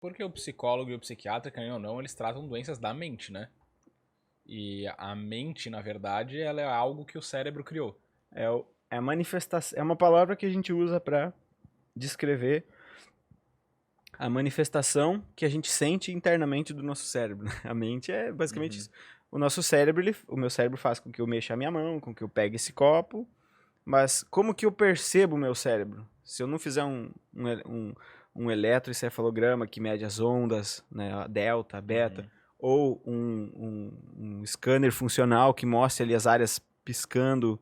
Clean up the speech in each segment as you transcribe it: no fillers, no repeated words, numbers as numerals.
Porque o psicólogo e o psiquiatra, querendo ou não, eles tratam doenças da mente, né? E a mente, na verdade, ela é algo que o cérebro criou. É a manifestação, é uma palavra que a gente usa para descrever a manifestação que a gente sente internamente do nosso cérebro. A mente é basicamente Uhum. isso. O nosso cérebro, o meu cérebro faz com que eu mexa a minha mão, com que eu pegue esse copo, mas como que eu percebo o meu cérebro? Se eu não fizer um eletroencefalograma que mede as ondas, né, a delta, a beta, Uhum. ou um scanner funcional que mostre ali as áreas piscando,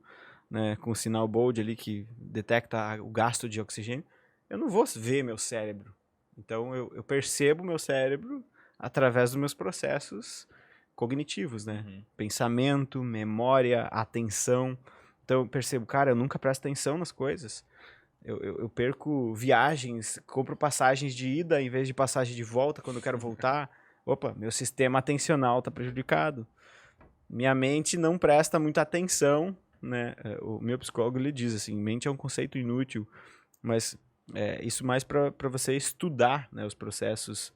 né, com o sinal Bold ali que detecta o gasto de oxigênio, eu não vou ver meu cérebro. Então eu percebo meu cérebro através dos meus processos cognitivos, né? Uhum. Pensamento, memória, atenção. Então eu percebo, cara, eu nunca presto atenção nas coisas. Eu perco viagens, compro passagens de ida em vez de passagem de volta quando eu quero voltar. Opa, meu sistema atencional está prejudicado. Minha mente não presta muita atenção, né? O meu psicólogo ele diz assim, mente é um conceito inútil, mas isso mais para você estudar, né, os processos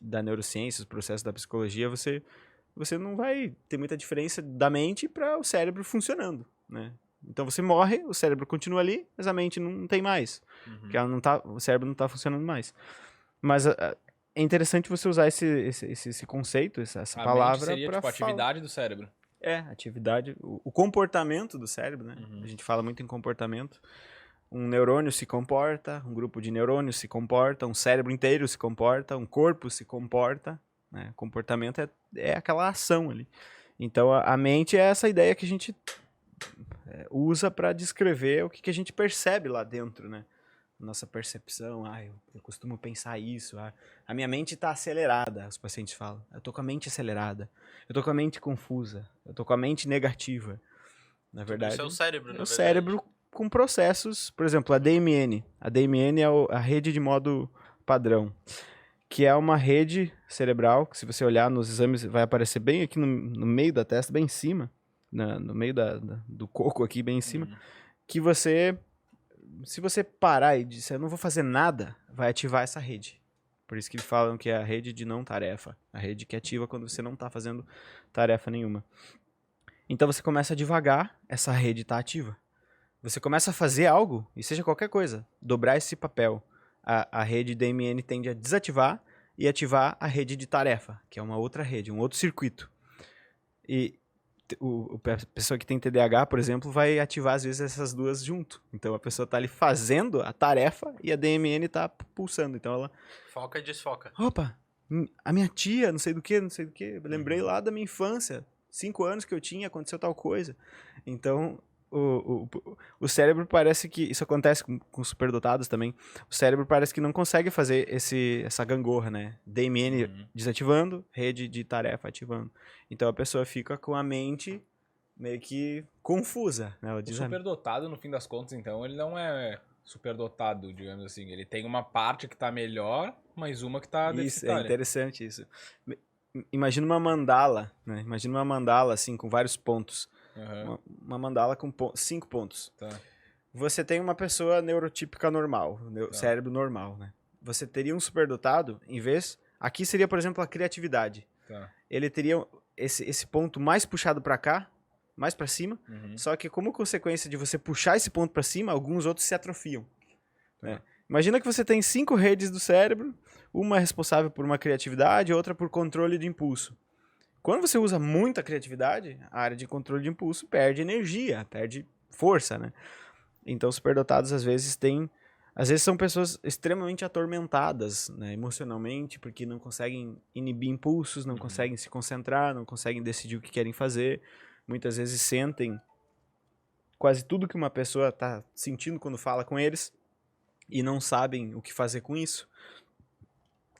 da neurociência, os processos da psicologia, você não vai ter muita diferença da mente para o cérebro funcionando, né? Então você morre, o cérebro continua ali, mas a mente não tem mais, porque Uhum. ela não tá, o cérebro não está funcionando mais. Mas é interessante você usar esse conceito, essa A mente palavra seria, para tipo, a falar. atividade do cérebro. Atividade, o comportamento do cérebro, né? A Uhum. gente fala muito em comportamento. Um neurônio se comporta, um grupo de neurônios se comporta, um cérebro inteiro se comporta, um corpo se comporta, né? Comportamento é aquela ação ali. Então a mente é essa ideia que a gente usa para descrever o que a gente percebe lá dentro, né? Nossa percepção, eu costumo pensar isso, a minha mente está acelerada, os pacientes falam. Eu tô com a mente acelerada, eu tô com a mente confusa, eu tô com a mente negativa. Na Tudo isso é o verdade, cérebro, é na o verdade. cérebro com processos, por exemplo, a DMN. A DMN é a rede de modo padrão, que é uma rede cerebral, que se você olhar nos exames vai aparecer bem aqui no meio da testa, bem em cima, no meio do coco aqui, bem em cima, Uhum. que se você parar e disser, eu não vou fazer nada, vai ativar essa rede. Por isso que falam que é a rede de não tarefa, a rede que ativa quando você não está fazendo tarefa nenhuma. Então você começa devagar, essa rede está ativa. Você começa a fazer algo, e seja qualquer coisa, dobrar esse papel. A rede DMN tende a desativar e ativar a rede de tarefa, que é uma outra rede, um outro circuito. E a pessoa que tem TDAH, por exemplo, vai ativar às vezes essas duas junto. Então a pessoa está ali fazendo a tarefa e a DMN está pulsando. Então ela, Foca e desfoca. opa, a minha tia, não sei do que, não sei do que, lembrei Uhum. lá da minha infância, 5 anos que eu tinha, aconteceu tal coisa. Então o cérebro parece que, isso acontece com superdotados também, o cérebro parece que não consegue fazer essa gangorra, né? DMN Uhum. desativando, rede de tarefa ativando. Então a pessoa fica com a mente meio que confusa, né? Ela O diz, superdotado, no fim das contas, então, ele não é superdotado, digamos assim. Ele tem uma parte que tá melhor, mas uma que tá isso, é deficitária. interessante isso. Imagina uma mandala, né? Imagina uma mandala assim com vários pontos. Aham, Uma mandala com 5 pontos. tá, Você tem uma pessoa neurotípica normal, tá, cérebro normal, né? Você teria um superdotado, em vez. Aqui seria, por exemplo, a criatividade. tá. Ele teria esse ponto mais puxado para cá, mais para cima. Uhum, Só que, como consequência de você puxar esse ponto para cima, alguns outros se atrofiam. Né? tá. Imagina que você tem 5 redes do cérebro, uma é responsável por uma criatividade, outra por controle de impulso. Quando você usa muita criatividade, a área de controle de impulso perde energia, perde força, né? Então, superdotados às vezes têm. Às vezes são pessoas extremamente atormentadas, né, emocionalmente, porque não conseguem inibir impulsos, não Uhum. conseguem se concentrar, não conseguem decidir o que querem fazer. Muitas vezes sentem quase tudo que uma pessoa está sentindo quando fala com eles e não sabem o que fazer com isso.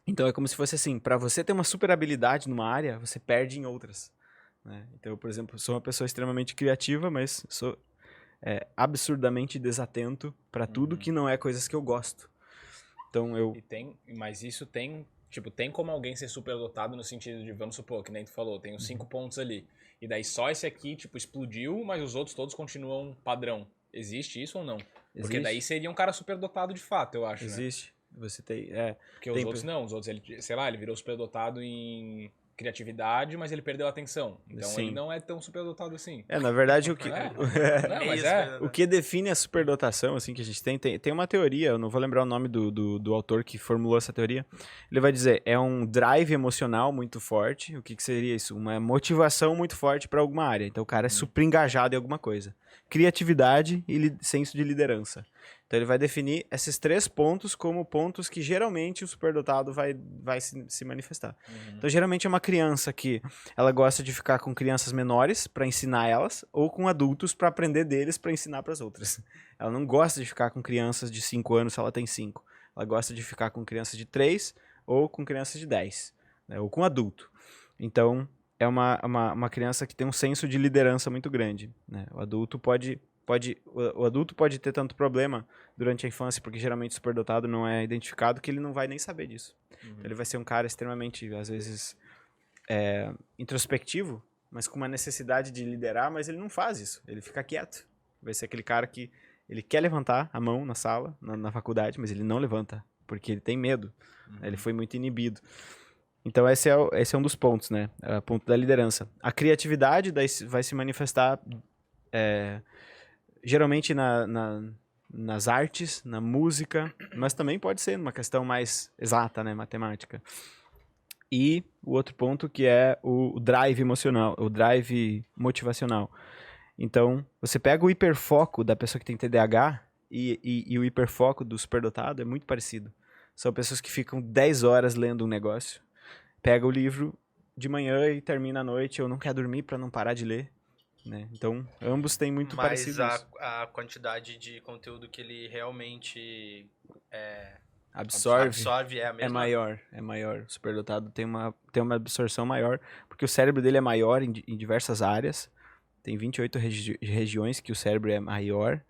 Então é como se fosse assim, para você ter uma super habilidade numa área, você perde em outras. Né? Então, por exemplo, sou uma pessoa extremamente criativa, mas sou absurdamente desatento para tudo Uhum. que não é coisas que eu gosto. Então eu. E tem, mas isso tem, tipo, tem como alguém ser superdotado no sentido de, vamos supor, que nem tu falou, tem os 5 pontos ali. E daí só esse aqui, tipo, explodiu, mas os outros todos continuam padrão. Existe isso ou não? Porque daí Existe? seria um cara superdotado de fato, eu acho, né? Existe. Você tem... Porque os outros não. Os outros, ele, sei lá, ele virou superdotado em criatividade, mas ele perdeu a atenção. Então Sim. ele não é tão superdotado assim. Na verdade, o que... Não, mas O que define a superdotação, assim, que a gente tem uma teoria, eu não vou lembrar o nome do autor que formulou essa teoria. Ele vai dizer, é um drive emocional muito forte. O que seria isso? Uma motivação muito forte para alguma área. Então o cara é super engajado em alguma coisa. Criatividade e senso de liderança. Então ele vai definir esses 3 pontos como pontos que geralmente o superdotado vai se manifestar. Então geralmente é uma criança que ela gosta de ficar com crianças menores para ensinar elas, ou com adultos para aprender deles para ensinar para as outras. Ela não gosta de ficar com crianças de 5 anos se ela tem 5. Ela gosta de ficar com crianças de 3 ou com crianças de 10, né? Ou com adulto. Então é uma criança que tem um senso de liderança muito grande, né? O adulto o adulto pode ter tanto problema durante a infância, porque geralmente o superdotado não é identificado, que ele não vai nem saber disso. Então, ele vai ser um cara extremamente, às vezes, introspectivo, mas com uma necessidade de liderar, mas ele não faz isso. Ele fica quieto. Vai ser aquele cara que ele quer levantar a mão na sala, na faculdade, mas ele não levanta, porque ele tem medo. Ele foi muito inibido. Então esse é um dos pontos, né? O ponto da liderança. A criatividade vai se manifestar geralmente nas artes, na música, mas também pode ser numa questão mais exata, né? Matemática. E o outro ponto que é o drive emocional, o drive motivacional. Então, você pega o hiperfoco da pessoa que tem TDAH e o hiperfoco do superdotado é muito parecido. São pessoas que ficam 10 horas lendo um negócio, pega o livro de manhã e termina à noite, ou não quer dormir para não parar de ler, né? Então, ambos têm muito parecido. Mas a quantidade de conteúdo que ele realmente absorve é a mesma? É maior. O superdotado tem uma absorção maior, porque o cérebro dele é maior em diversas áreas. Tem 28 regiões que o cérebro é maior.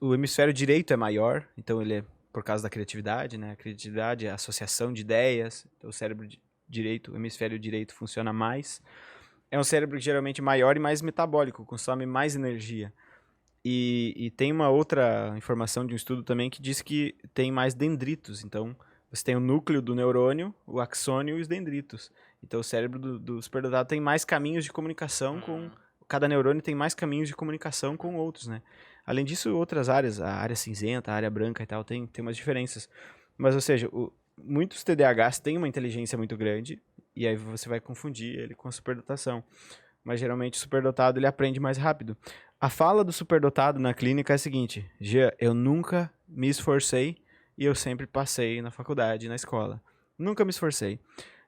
O hemisfério direito é maior, então ele é por causa da criatividade, né? A criatividade é a associação de ideias. Então o cérebro direito, o hemisfério direito funciona mais. É um cérebro geralmente maior e mais metabólico, consome mais energia. E tem uma outra informação de um estudo também que diz que tem mais dendritos. Então, você tem o núcleo do neurônio, o axônio e os dendritos. Então, o cérebro do superdotado tem mais caminhos de comunicação com... Cada neurônio tem mais caminhos de comunicação com outros, né? Além disso, outras áreas, a área cinzenta, a área branca e tal, tem umas diferenças. Mas, ou seja, muitos TDAHs têm uma inteligência muito grande e aí você vai confundir ele com a superdotação. Mas, geralmente, o superdotado ele aprende mais rápido. A fala do superdotado na clínica é a seguinte: Jean, eu nunca me esforcei e eu sempre passei na faculdade, na escola. Nunca me esforcei.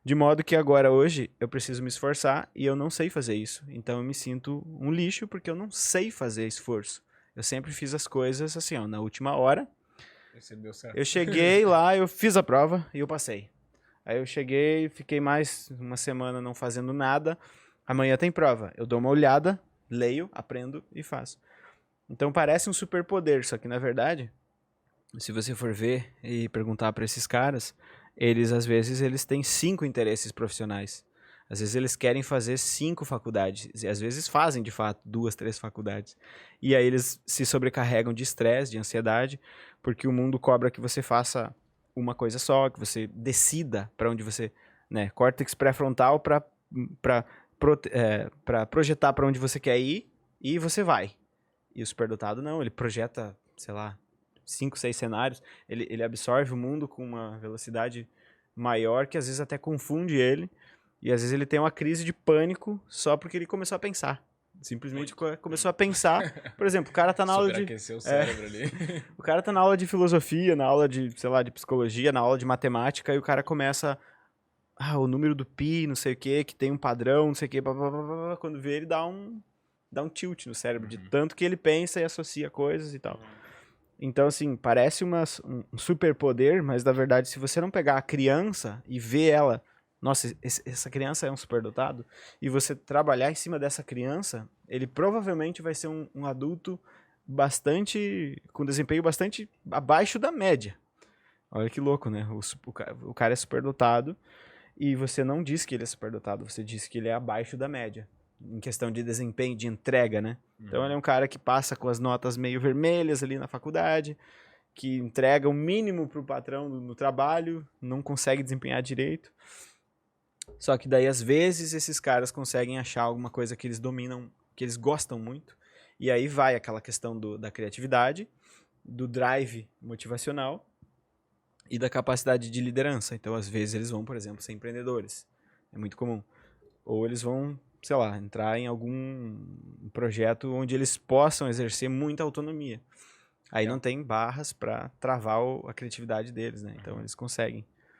De modo que agora, hoje, eu preciso me esforçar e eu não sei fazer isso. Então eu me sinto um lixo porque eu não sei fazer esforço. Eu sempre fiz as coisas assim, ó, na última hora. Deu certo. Eu cheguei lá, eu fiz a prova e eu passei. Aí eu cheguei, fiquei mais uma semana não fazendo nada. Amanhã tem prova. Eu dou uma olhada, leio, aprendo e faço. Então parece um superpoder, só que na verdade, se você for ver e perguntar para esses caras, eles às vezes eles têm 5 interesses profissionais. Às vezes eles querem fazer 5 faculdades, e às vezes fazem de fato 2, 3 faculdades. E aí eles se sobrecarregam de estresse, de ansiedade, porque o mundo cobra que você faça uma coisa só, que você decida para onde você, né, córtex pré-frontal para projetar para onde você quer ir e você vai. E o superdotado não, ele projeta, sei lá, 5, 6 cenários, ele absorve o mundo com uma velocidade maior que às vezes até confunde ele, e às vezes ele tem uma crise de pânico só porque ele começou a pensar. Simplesmente começou a pensar. Por exemplo, o cara tá na aula de... o cérebro ali. O cara tá na aula de filosofia, na aula de, sei lá, de psicologia, na aula de matemática, e o cara começa... o número do pi, não sei o que tem um padrão, não sei o que, quando vê ele dá um tilt no cérebro, de tanto que ele pensa e associa coisas e tal. Então, assim, parece um superpoder, mas na verdade, se você não pegar a criança e ver ela, nossa, essa criança é um superdotado, e você trabalhar em cima dessa criança, ele provavelmente vai ser um adulto com desempenho bastante abaixo da média. Olha que louco, né? O cara é superdotado, e você não diz que ele é superdotado, você diz que ele é abaixo da média, em questão de desempenho, de entrega, né? Então ele é um cara que passa com as notas meio vermelhas ali na faculdade, que entrega o mínimo para o patrão no trabalho, não consegue desempenhar direito. Só que daí, às vezes, esses caras conseguem achar alguma coisa que eles dominam, que eles gostam muito, e aí vai aquela questão da criatividade, do drive motivacional e da capacidade de liderança. Então, às vezes, eles vão, por exemplo, ser empreendedores. É muito comum. Ou eles vão, sei lá, entrar em algum projeto onde eles possam exercer muita autonomia. Aí não tem barras para travar a criatividade deles, né? Então, eles conseguem.